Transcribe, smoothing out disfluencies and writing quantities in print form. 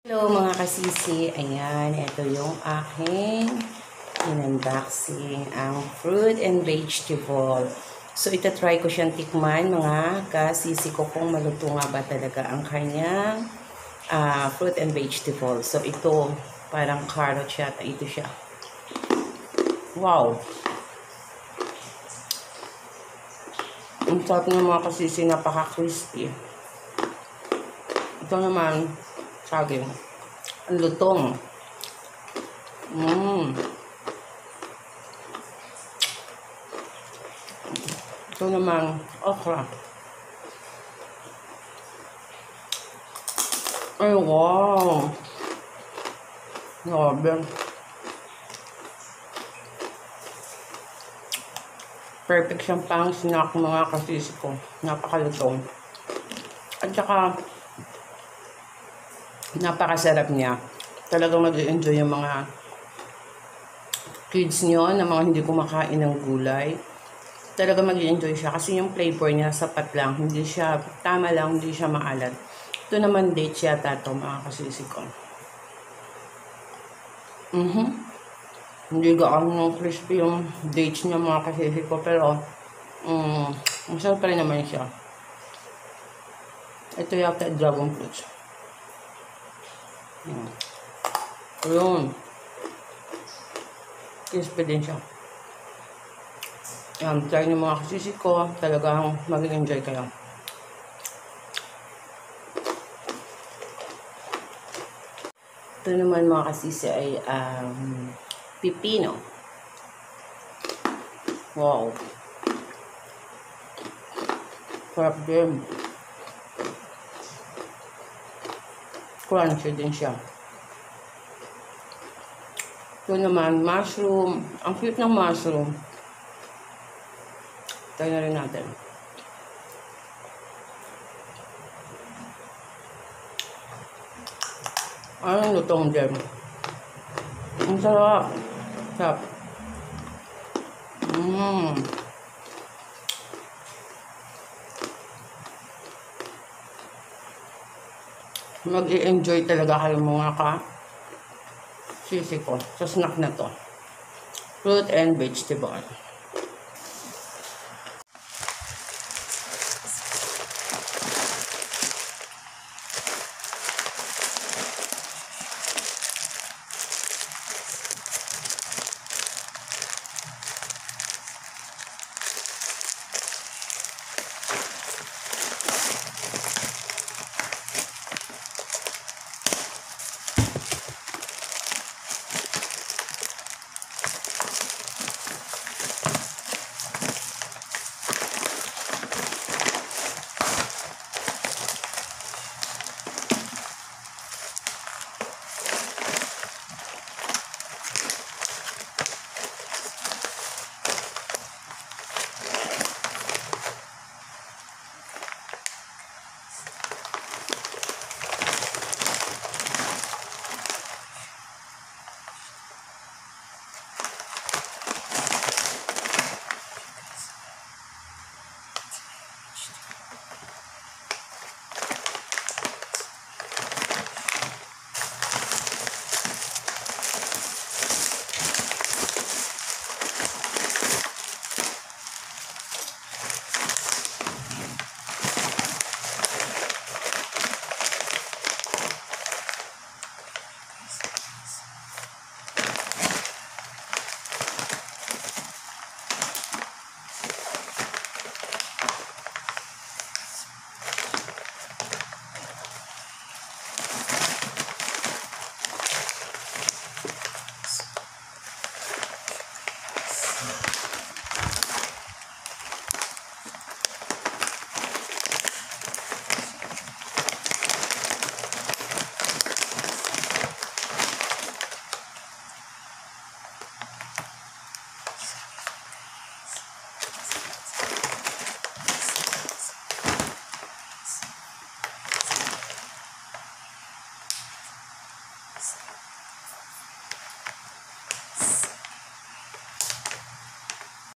Hello mga kasisi, ayan, ito yung aking in-unboxing, ang fruit and vegetable. So, itatry ko siyang tikman mga kasisi ko kung maluto nga ba talaga ang kanyang fruit and vegetable. So, ito, parang carrot siya, ito siya. Wow! Ang sarap ng mga kasisi, napaka-crispy. Ito naman, saging. Ang lutong. Ito naman, okra. Ay, wow! Grabe. Perfect siyang pang snack mga kasisi ko. Napakalutong. At saka, napakasarap niya. Talagang mag-enjoy yung mga kids nyo na mga hindi kumakain ng gulay. Talagang mag-enjoy siya kasi yung flavor niya sapat lang. Hindi siya, tama lang, hindi siya maalat. Ito naman dates yata ito mga kasisi ko. Hindi gaano crispy yung dates niya mga kasisi ko. Pero, masarap pa rin naman siya. Ito yata dragon fruits. Ayun. Crispy din siya. Try niyo mga kasisi ko. Talagang mag-enjoy kayo. Ito naman mga kasisi ay pipino. Wow. Sarap din. Crunchy din siya. Ito naman, mushroom. Ang cute ng mushroom. Try na rin natin. Ang lutong din. Ang sarap. Sarap. Mag-i-enjoy talaga kayo mga ka-sisi ko sa snack na to. Fruit and vegetable.